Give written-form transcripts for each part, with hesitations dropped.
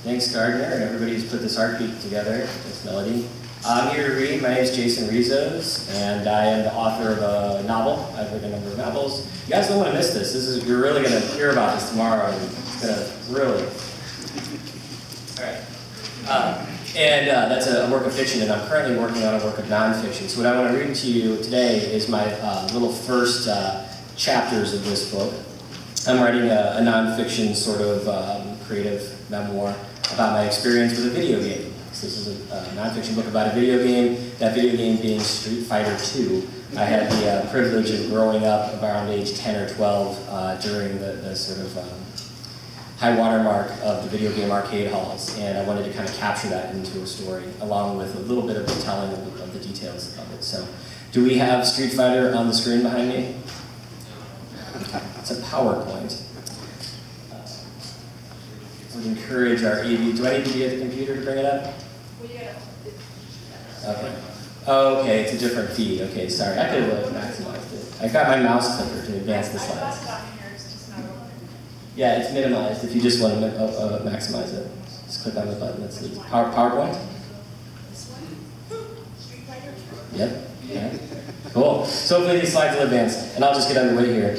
Thanks, Gardner, and everybody who's put this art piece together. Thanks, Melody. I'm here to read. My name is Jason Rizos, and I am the author of a novel. I've written a number of novels. You guys don't want to miss this. You're really going to hear about this tomorrow, and it's going to really... All right. That's a work of fiction, and I'm currently working on a work of nonfiction. So what I want to read to you today is my little first chapters of this book. I'm writing a nonfiction sort of creative memoir about my experience with a video game. So this is a nonfiction book about a video game, that video game being Street Fighter II. I had the privilege of growing up around age 10 or 12 during the sort of high watermark of the video game arcade halls, and I wanted to kind of capture that into a story, along with a little bit of the telling of the details of it. So, do we have Street Fighter on the screen behind me? It's a PowerPoint. I would encourage our AV. Do I need to be at the computer to bring it up? Okay. Oh, okay, it's a different feed. Okay, sorry. I could have maximized it. I got my mouse clicker to advance the slides. Yeah, it's minimized if you just want to maximize it. Just click on the button that says PowerPoint. Yep. Yeah. Cool. So hopefully these slides will advance, and I'll just get underway here.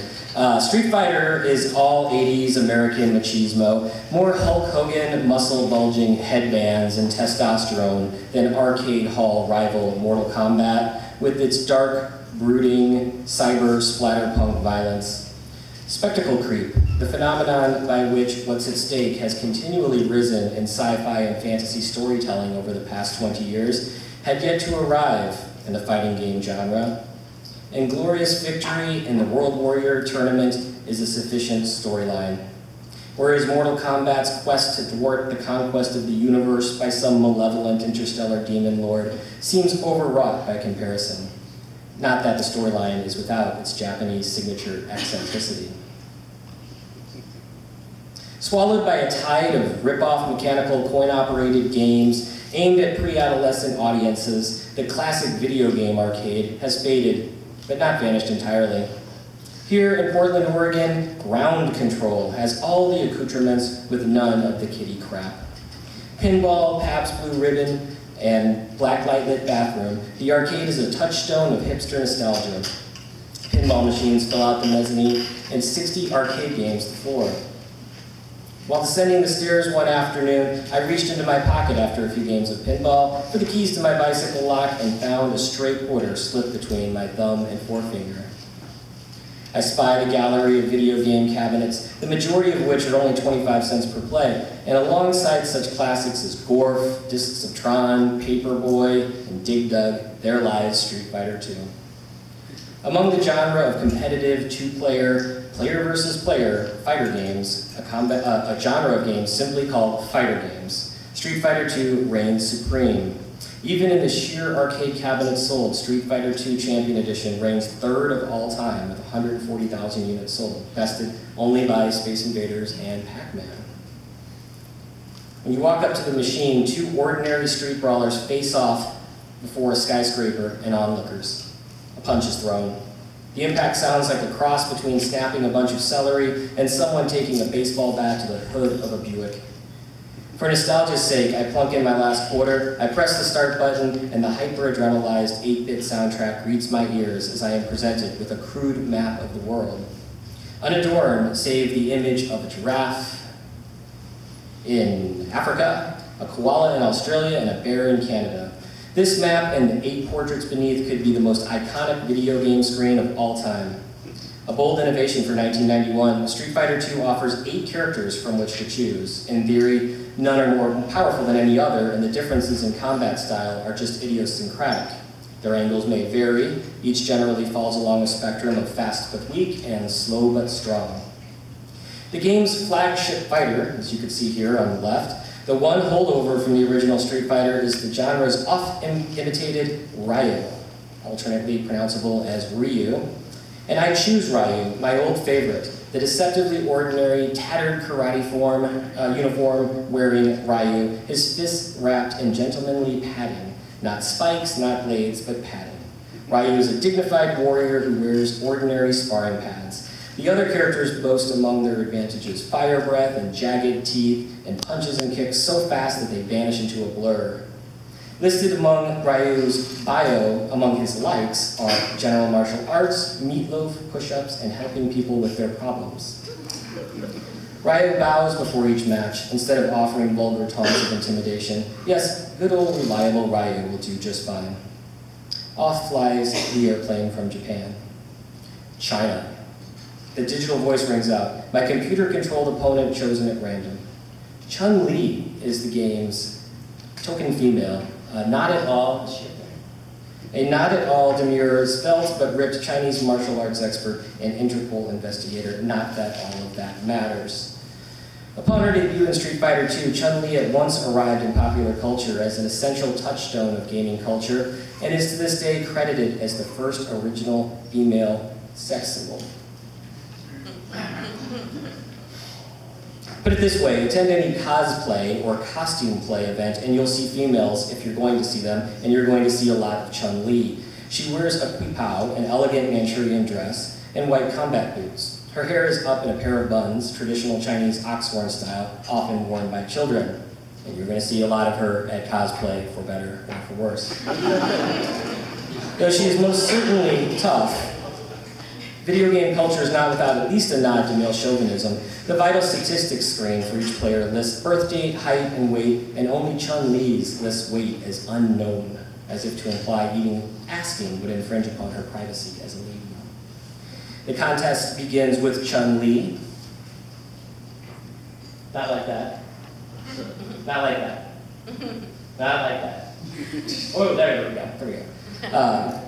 Street Fighter is all 80s American machismo, more Hulk Hogan muscle-bulging headbands and testosterone than arcade hall rival Mortal Kombat, with its dark, brooding, cyber splatterpunk violence. Spectacle creep, the phenomenon by which what's at stake has continually risen in sci-fi and fantasy storytelling over the past 20 years, had yet to arrive in the fighting game genre. Inglorious victory in the World Warrior tournament is a sufficient storyline. Whereas Mortal Kombat's quest to thwart the conquest of the universe by some malevolent interstellar demon lord seems overwrought by comparison. Not that the storyline is without its Japanese signature eccentricity. Swallowed by a tide of rip-off mechanical coin-operated games aimed at pre-adolescent audiences, the classic video game arcade has faded, but not vanished entirely. Here in Portland, Oregon, ground control has all the accoutrements with none of the kiddie crap. Pinball, Pabst Blue Ribbon, and blacklight lit bathroom, the arcade is a touchstone of hipster nostalgia. Pinball machines fill out the mezzanine, and 60 arcade games the floor. While descending the stairs one afternoon, I reached into my pocket after a few games of pinball for the keys to my bicycle lock and found a stray quarter slipped between my thumb and forefinger. I spied a gallery of video game cabinets, the majority of which are only 25 cents per play, and alongside such classics as Gorf, Discs of Tron, Paperboy, and Dig Dug, there lies Street Fighter II. Among the genre of competitive two-player, player versus player fighter games, a genre of games simply called fighter games, Street Fighter II reigns supreme. Even in the sheer arcade cabinets sold, Street Fighter II Champion Edition ranks third of all time with 140,000 units sold, bested only by Space Invaders and Pac-Man. When you walk up to the machine, two ordinary street brawlers face off before a skyscraper and onlookers. A punch is thrown. The impact sounds like a cross between snapping a bunch of celery and someone taking a baseball bat to the hood of a Buick. For nostalgia's sake, I plunk in my last quarter, I press the start button, and the hyper-adrenalized 8-bit soundtrack greets my ears as I am presented with a crude map of the world. Unadorned, save the image of a giraffe in Africa, a koala in Australia, and a bear in Canada. This map and the 8 portraits beneath could be the most iconic video game screen of all time. A bold innovation for 1991, Street Fighter II offers 8 characters from which to choose. In theory, none are more powerful than any other, and the differences in combat style are just idiosyncratic. Their angles may vary, each generally falls along a spectrum of fast but weak and slow but strong. The game's flagship fighter, as you can see here on the left, the one holdover from the original Street Fighter, is the genre's oft-imitated Ryu, alternately pronounceable as Ryu. And I choose Ryu, my old favorite, the deceptively ordinary, tattered karate uniform wearing Ryu, his fists wrapped in gentlemanly padding, not spikes, not blades, but padding. Ryu is a dignified warrior who wears ordinary sparring pads. The other characters boast among their advantages fire breath and jagged teeth and punches and kicks so fast that they vanish into a blur. Listed among Ryu's bio among his likes are general martial arts, meatloaf, push-ups, and helping people with their problems. Ryu bows before each match instead of offering vulgar taunts of intimidation. Yes, good old reliable Ryu will do just fine. Off flies the airplane from Japan. China. The digital voice rings out. My computer-controlled opponent chosen at random. Chun-Li is the game's token female. Not at all demure, svelte but ripped Chinese martial arts expert and Interpol investigator. Not that all of that matters. Upon her debut in Street Fighter II, Chun-Li at once arrived in popular culture as an essential touchstone of gaming culture and is to this day credited as the first original female sex symbol. Put it this way, attend any cosplay or costume play event and you'll see females if you're going to see them, and you're going to see a lot of Chun-Li. She wears a pipao, an elegant Manchurian dress, and white combat boots. Her hair is up in a pair of buns, traditional Chinese oxhorn style, often worn by children. And you're going to see a lot of her at cosplay, for better or for worse. Though she is most certainly tough, video game culture is not without at least a nod to male chauvinism. The vital statistics screen for each player lists birth date, height, and weight, and only Chun-Li's lists weight as unknown, as if to imply even asking would infringe upon her privacy as a lady. The contest begins with Chun-Li. Not like that. Not like that. Not like that. Oh, there we go. There we go.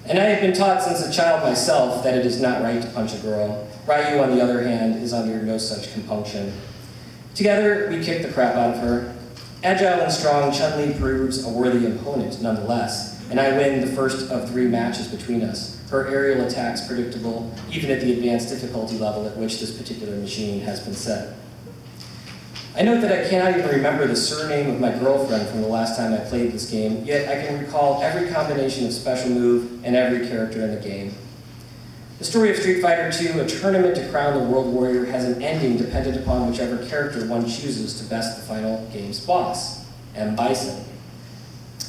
And I have been taught since a child myself that it is not right to punch a girl. Ryu, on the other hand, is under no such compunction. Together, we kick the crap out of her. Agile and strong, Chun-Li proves a worthy opponent nonetheless, and I win the first of 3 matches between us. Her aerial attacks predictable, even at the advanced difficulty level at which this particular machine has been set. I note that I cannot even remember the surname of my girlfriend from the last time I played this game, yet I can recall every combination of special move and every character in the game. The story of Street Fighter II, a tournament to crown the World Warrior, has an ending dependent upon whichever character one chooses to best the final game's boss, M. Bison.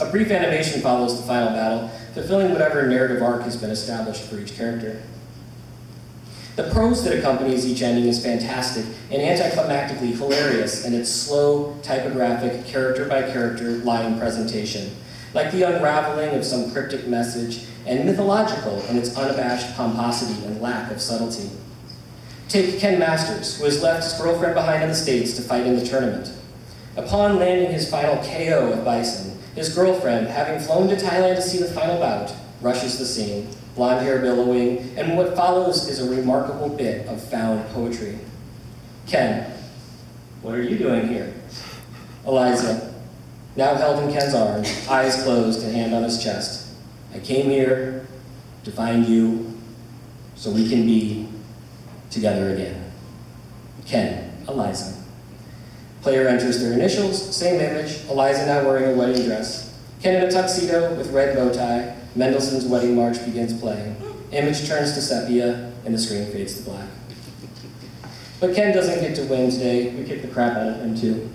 A brief animation follows the final battle, fulfilling whatever narrative arc has been established for each character. The prose that accompanies each ending is fantastic and anticlimactically hilarious in its slow, typographic, character-by-character line presentation, like the unraveling of some cryptic message, and mythological in its unabashed pomposity and lack of subtlety. Take Ken Masters, who has left his girlfriend behind in the States to fight in the tournament. Upon landing his final KO of Bison, his girlfriend, having flown to Thailand to see the final bout, rushes the scene, blonde hair billowing, and what follows is a remarkable bit of found poetry. Ken, what are you doing here? Eliza, now held in Ken's arms, eyes closed and hand on his chest. I came here to find you so we can be together again. Ken, Eliza. Player enters their initials, same image, Eliza now wearing a wedding dress. Ken in a tuxedo with red bow tie. Mendelssohn's Wedding March begins playing. Image turns to sepia, and the screen fades to black. But Ken doesn't get to win today. We kick the crap out of him, too.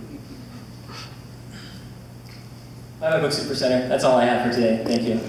I'm a Book Super Center. That's all I have for today. Thank you.